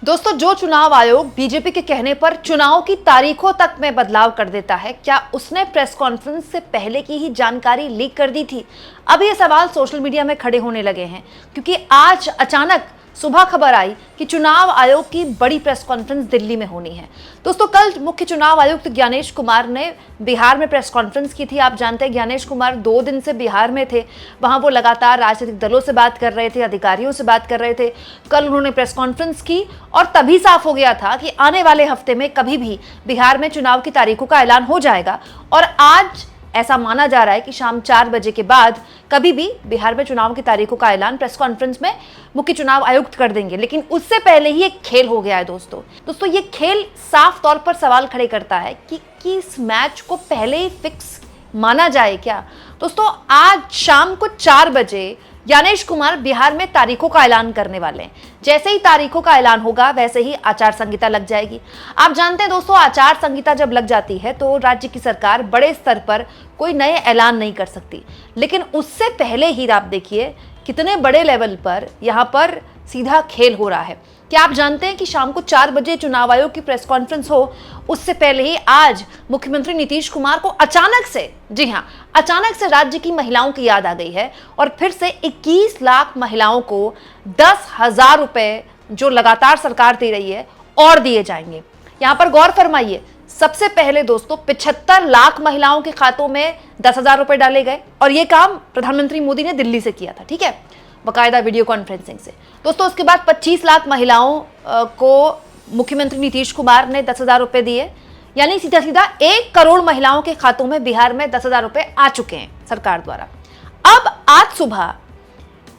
दोस्तों, जो चुनाव आयोग बीजेपी के कहने पर चुनाव की तारीखों तक में बदलाव कर देता है, क्या उसने प्रेस कॉन्फ्रेंस से पहले की ही जानकारी लीक कर दी थी? अब ये सवाल सोशल मीडिया में खड़े होने लगे हैं क्योंकि आज अचानक सुबह खबर आई कि चुनाव आयोग की बड़ी प्रेस कॉन्फ्रेंस दिल्ली में होनी है। दोस्तों, कल मुख्य चुनाव आयुक्त ज्ञानेश कुमार ने बिहार में प्रेस कॉन्फ्रेंस की थी। आप जानते हैं ज्ञानेश कुमार 2 दिन से बिहार में थे। वहां वो लगातार राजनीतिक दलों से बात कर रहे थे, अधिकारियों से बात कर रहे थे। कल उन्होंने प्रेस कॉन्फ्रेंस की और तभी साफ हो गया था कि आने वाले हफ्ते में कभी भी बिहार में चुनाव की तारीखों का ऐलान हो जाएगा। और आज ऐसा माना जा रहा है कि शाम 4 बजे के बाद कभी भी बिहार में चुनाव की तारीखों का ऐलान प्रेस कॉन्फ्रेंस में मुख्य चुनाव आयुक्त कर देंगे। लेकिन उससे पहले ही एक खेल हो गया है दोस्तों ये खेल साफ तौर पर सवाल खड़े करता है कि इस मैच को पहले ही फिक्स माना जाए क्या। दोस्तों, आज शाम को 4 बजे ज्ञानेश कुमार बिहार में तारीखों का ऐलान करने वाले हैं। जैसे ही तारीखों का ऐलान होगा वैसे ही आचार संहिता लग जाएगी। आप जानते हैं दोस्तों, आचार संहिता जब लग जाती है तो राज्य की सरकार बड़े स्तर पर कोई नए ऐलान नहीं कर सकती। लेकिन उससे पहले ही आप देखिए कितने बड़े लेवल पर यहाँ पर सीधा खेल हो रहा है। क्या आप जानते हैं कि शाम को 4 बजे चुनाव आयोग की प्रेस कॉन्फ्रेंस हो, उससे पहले ही आज मुख्यमंत्री नीतीश कुमार को अचानक से, जी हां, अचानक से राज्य की महिलाओं की याद आ गई है और फिर से 21 लाख महिलाओं को 10,000 रुपए जो लगातार सरकार दे रही है और दिए जाएंगे। यहां पर गौर फरमाइए, सबसे पहले दोस्तों 75 लाख महिलाओं के खातों में 10,000 रुपए डाले गए और यह काम प्रधानमंत्री मोदी ने दिल्ली से किया था, ठीक है, बाकायदा वीडियो कॉन्फ्रेंसिंग से। दोस्तों, उसके बाद 25 लाख महिलाओं को मुख्यमंत्री नीतीश कुमार ने 10,000 रुपए दिए, यानी सीधा सीधा 1 करोड़ महिलाओं के खातों में बिहार में 10,000 रुपए आ चुके हैं सरकार द्वारा। अब आज सुबह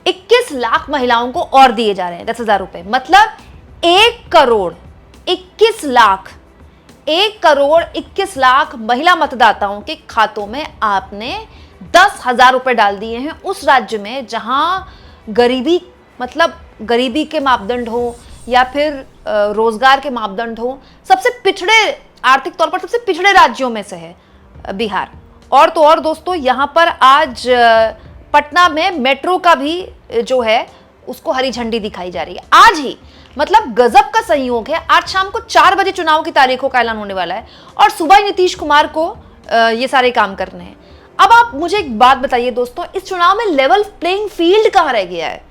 21 लाख महिलाओं को और दिए जा रहे हैं 10,000 रुपए, मतलब 1 करोड़ 21 लाख महिला मतदाताओं के खातों में आपने 10,000 रुपए डाल दिए हैं उस राज्य में जहां गरीबी, मतलब गरीबी के मापदंड हो या फिर रोजगार के मापदंड हो, सबसे पिछड़े, आर्थिक तौर पर सबसे पिछड़े राज्यों में से है बिहार। और तो और दोस्तों, यहाँ पर आज पटना में मेट्रो का भी जो है उसको हरी झंडी दिखाई जा रही है आज ही। मतलब गजब का संयोग है। आज शाम को 4 बजे चुनाव की तारीखों का ऐलान होने वाला है और सुबह नीतीश कुमार को ये सारे काम करने हैं। अब आप मुझे एक बात बताइए दोस्तों, इस चुनाव में लेवल प्लेइंग फील्ड कहां रह गया है?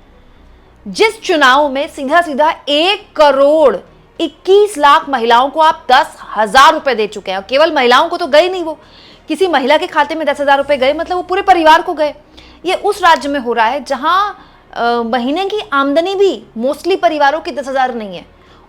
जिस चुनाव में सीधा सीधा 1 करोड़ 21 लाख महिलाओं को आप 10,000 रुपए दे चुके हैं। केवल महिलाओं को तो गए नहीं, वो किसी महिला के खाते में 10,000 रुपए गए, मतलब वो पूरे परिवार को गए। ये उस राज्य में हो रहा है जहां महीने की आमदनी भी मोस्टली परिवारों की 10,000 नहीं है।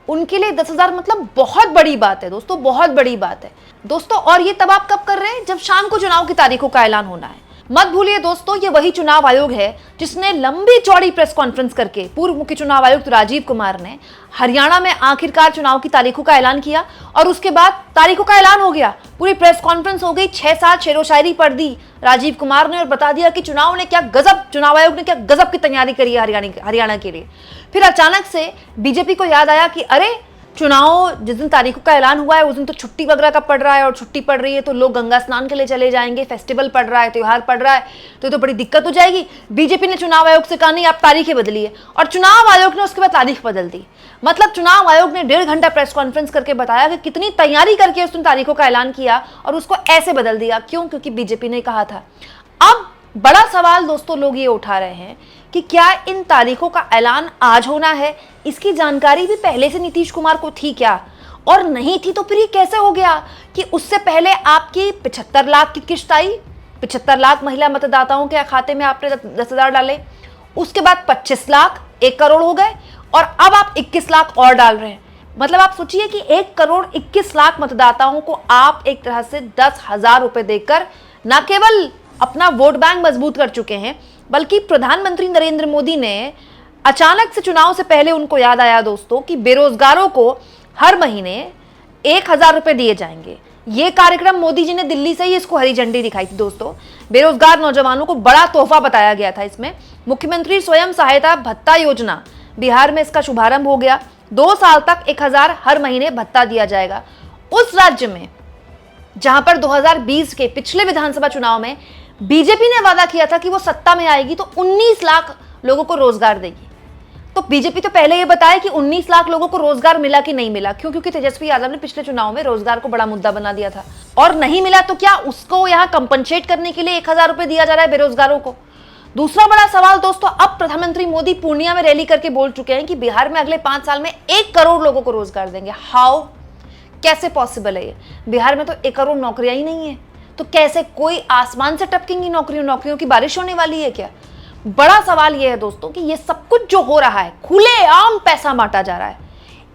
उनके लिए 10,000 मतलब बहुत बड़ी बात है दोस्तों, बहुत बड़ी बात है दोस्तों। और ये तब आप कब कर रहे हैं? जब शाम को चुनाव की तारीखों का ऐलान होना है। मत भूलिए दोस्तों, ये वही चुनाव आयोग है जिसने लंबी चौड़ी प्रेस कॉन्फ्रेंस करके पूर्व मुख्य चुनाव आयुक्त राजीव कुमार ने हरियाणा में आखिरकार चुनाव की तारीखों का ऐलान किया और उसके बाद तारीखों का ऐलान हो गया, पूरी प्रेस कॉन्फ्रेंस हो गई, 6-7 शेरो शायरी पढ़ दी राजीव कुमार ने और बता दिया कि चुनाव आयोग ने क्या गजब की तैयारी करी है हरियाणा के लिए। फिर अचानक से बीजेपी को याद आया कि अरे, चुनाव जिस दिन तारीखों का ऐलान हुआ है उस दिन तो छुट्टी वगैरह का पड़ रहा है और छुट्टी पड़ रही है तो लोग गंगा स्नान के लिए चले जाएंगे, फेस्टिवल पड़ रहा है, त्योहार पड़ रहा है, तो ये तो बड़ी दिक्कत हो जाएगी। बीजेपी ने चुनाव आयोग से कहा नहीं, आप तारीखें बदलिए, और चुनाव आयोग ने उसके बाद तारीख बदल दी। मतलब चुनाव आयोग ने 1.5 घंटा प्रेस कॉन्फ्रेंस करके बताया कि कितनी तैयारी करके उसने तारीखों का ऐलान किया और उसको ऐसे बदल दिया। क्यों? क्योंकि बीजेपी ने कहा था। अब बड़ा सवाल दोस्तों लोग ये उठा रहे हैं कि क्या इन तारीखों का ऐलान आज होना है? इसकी जानकारी भी पहले से नीतीश कुमार को थी क्या? और नहीं थी तो फिर ये कैसे हो गया कि उससे पहले आपकी 75 लाख की किश्त आई, 75 लाख महिला मतदाताओं के खाते में आपने 10,000 डाले, उसके बाद 25 लाख, 1 करोड़ हो गए और अब आप 21 लाख और डाल रहे हैं। मतलब आप सोचिए कि 1 करोड़ 21 लाख मतदाताओं को आप एक तरह से 10,000 रुपए देकर न केवल अपना वोट बैंक मजबूत कर चुके हैं, बल्कि प्रधानमंत्री नरेंद्र मोदी ने अचानक से चुनाव से पहले उनको याद आया दोस्तों कि बेरोजगारों को हर महीने 1,000 रुपए दिए जाएंगे। ये कार्यक्रम मोदी जी ने दिल्ली से ही इसको हरी झंडी दिखाई थी दोस्तों। बेरोजगार नौजवानों को बड़ा तोहफा बताया गया था इसमें। मुख्यमंत्री स्वयं सहायता भत्ता योजना, बिहार में इसका शुभारंभ हो गया। 2 साल तक 1,000 हर महीने भत्ता दिया जाएगा। उस राज्य में जहां पर 2020 के पिछले विधानसभा चुनाव में बीजेपी ने वादा किया था कि वो सत्ता में आएगी तो 19 लाख लोगों को रोजगार देगी। तो बीजेपी तो पहले ये बताया कि 19 लाख लोगों को रोजगार मिला कि नहीं मिला। क्यों? क्योंकि तेजस्वी यादव ने पिछले चुनाव में रोजगार को बड़ा मुद्दा बना दिया था। और नहीं मिला तो क्या उसको यहाँ कंपनसेट करने के लिए 1000 रुपए दिया जा रहा है बेरोजगारों को? दूसरा बड़ा सवाल दोस्तों, अब प्रधानमंत्री मोदी पूर्णिया में रैली करके बोल चुके हैं कि बिहार में अगले 5 साल में 1 करोड़ लोगों को रोजगार देंगे। हाउ? कैसे पॉसिबल है ये? बिहार में तो 1 करोड़ नौकरियां ही नहीं है, तो कैसे कोई आसमान से टपकेंगी नौकरियों की बारिश होने वाली है क्या? बड़ा सवाल यह है दोस्तों कि ये सब कुछ जो हो रहा है, खुलेआम पैसा बांटा जा रहा है।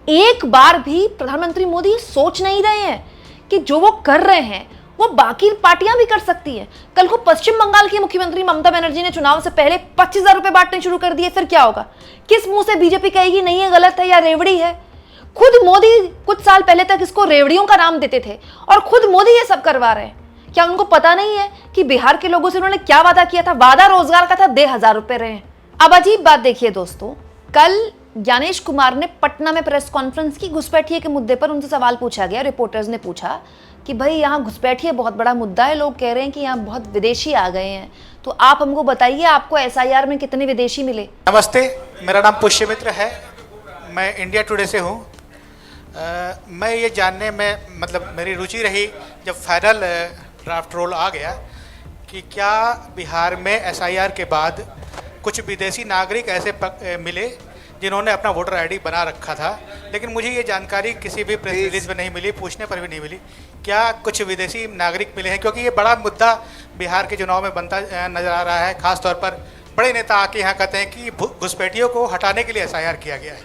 एक बार भी प्रधानमंत्री मोदी सोच नहीं रहे हैं कि जो वो कर रहे हैं वो बाकी पार्टियां भी कर सकती हैं। कल को पश्चिम बंगाल की मुख्यमंत्री ममता बनर्जी ने चुनाव से पहले 25,000 रुपए बांटने शुरू कर दिए, फिर क्या होगा? किस मुंह से बीजेपी कहेगी नहीं ये गलत है या रेवड़ी है? खुद मोदी कुछ साल पहले तक इसको रेवड़ियों का नाम देते थे और खुद मोदी ये सब करवा रहे हैं। क्या उनको पता नहीं है कि बिहार के लोगों से उन्होंने क्या वादा किया था? वादा रोजगार का था, 1000 रुपए रहे हैं। अब अजीब बात देखिए दोस्तों, कल ज्ञानेश कुमार ने पटना में प्रेस कॉन्फ्रेंस की। घुसपैठिए के मुद्दे पर उनसे सवाल पूछा गया। रिपोर्टर्स ने पूछा कि भाई यहाँ घुसपैठिए बहुत बड़ा मुद्दा है, लोग कह रहे हैं कि यहाँ बहुत विदेशी आ गए हैं, तो आप हमको बताइए आपको SIR में कितने विदेशी मिले? नमस्ते, मेरा नाम पुष्यमित्र है, मैं इंडिया टुडे से हूँ। मैं ये जानने में मतलब मेरी रुचि रही जब फाइनल ड्राफ्ट रोल आ गया कि क्या बिहार में SIR के बाद कुछ विदेशी नागरिक ऐसे मिले जिन्होंने अपना वोटर ID बना रखा था, लेकिन मुझे ये जानकारी किसी भी प्रेस रिलीज में नहीं मिली, पूछने पर भी नहीं मिली। क्या कुछ विदेशी नागरिक मिले हैं? क्योंकि ये बड़ा मुद्दा बिहार के चुनाव में बनता नजर आ रहा है। खास तौर पर बड़े नेता आके यहाँ कहते हैं कि घुसपैठियों को हटाने के लिए SIR किया गया है।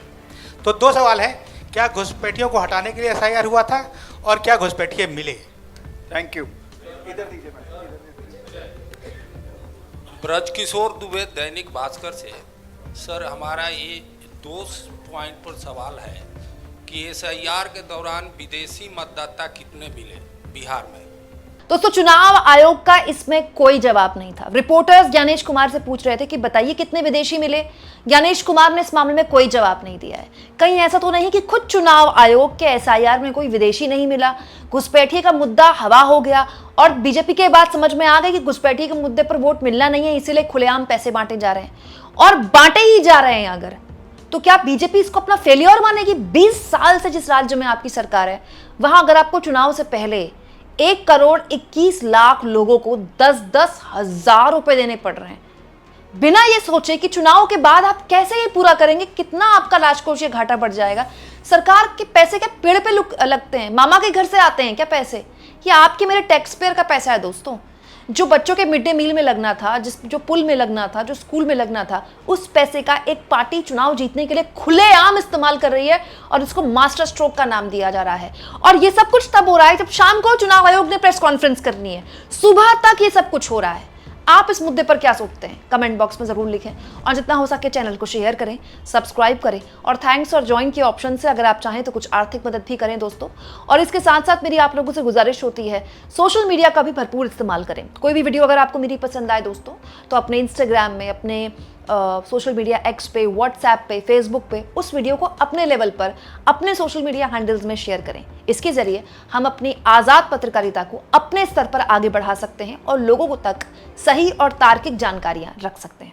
तो 2 सवाल हैं, क्या घुसपैठियों को हटाने के लिए SIR हुआ था और क्या घुसपैठिए मिले? Thank you. इधर दीजिए। ब्रजकिशोर दुबे, दैनिक भास्कर से। सर, हमारा ये 2 पॉइंट पर सवाल है कि SIR के दौरान विदेशी मतदाता कितने मिले बिहार में? दोस्तों, चुनाव आयोग का इसमें कोई जवाब नहीं था। रिपोर्टर्स ज्ञानेश कुमार से पूछ रहे थे कि बताइए कितने विदेशी मिले। ज्ञानेश कुमार ने इस मामले में कोई जवाब नहीं दिया है। कहीं ऐसा तो नहीं कि खुद चुनाव आयोग के SIR में कोई विदेशी नहीं मिला, घुसपैठिए का मुद्दा हवा हो गया और बीजेपी के बाद समझ में आ गई कि घुसपैठिए के मुद्दे पर वोट मिलना नहीं है, इसीलिए खुलेआम पैसे बांटे जा रहे हैं और बांटे ही जा रहे हैं। अगर तो क्या बीजेपी इसको अपना फेलियर मानेगी? 20 साल से जिस राज्य में आपकी सरकार है, वहां अगर आपको चुनाव से पहले 1 करोड़ 21 लाख लोगों को 10-10 हजार रुपए देने पड़ रहे हैं, बिना ये सोचे कि चुनाव के बाद आप कैसे ये पूरा करेंगे, कितना आपका राजकोषीय घाटा बढ़ जाएगा। सरकार के पैसे क्या पेड़ पे लगते हैं? मामा के घर से आते हैं क्या पैसे? ये आपके मेरे टैक्स पेयर का पैसा है दोस्तों। जो बच्चों के मिड डे मील में लगना था, जो पुल में लगना था, जो स्कूल में लगना था, उस पैसे का एक पार्टी चुनाव जीतने के लिए खुलेआम इस्तेमाल कर रही है और इसको मास्टर स्ट्रोक का नाम दिया जा रहा है। और ये सब कुछ तब हो रहा है जब शाम को चुनाव आयोग ने प्रेस कॉन्फ्रेंस करनी है, सुबह तक ये सब कुछ हो रहा है। आप इस मुद्दे पर क्या सोचते हैं? कमेंट बॉक्स में जरूर लिखें और जितना हो सके चैनल को शेयर करें, सब्सक्राइब करें और थैंक्स और ज्वाइन के ऑप्शन से अगर आप चाहें तो कुछ आर्थिक मदद भी करें दोस्तों। और इसके साथ साथ मेरी आप लोगों से गुजारिश होती है, सोशल मीडिया का भी भरपूर इस्तेमाल करें। कोई भी वीडियो अगर आपको मेरी पसंद आए दोस्तों, तो अपने इंस्टाग्राम में, अपने सोशल मीडिया X पे, व्हाट्सएप पे, फेसबुक पे उस वीडियो को अपने लेवल पर अपने सोशल मीडिया हैंडल्स में शेयर करें। इसके जरिए हम अपनी आज़ाद पत्रकारिता को अपने स्तर पर आगे बढ़ा सकते हैं और लोगों तक सही और तार्किक जानकारियां रख सकते हैं।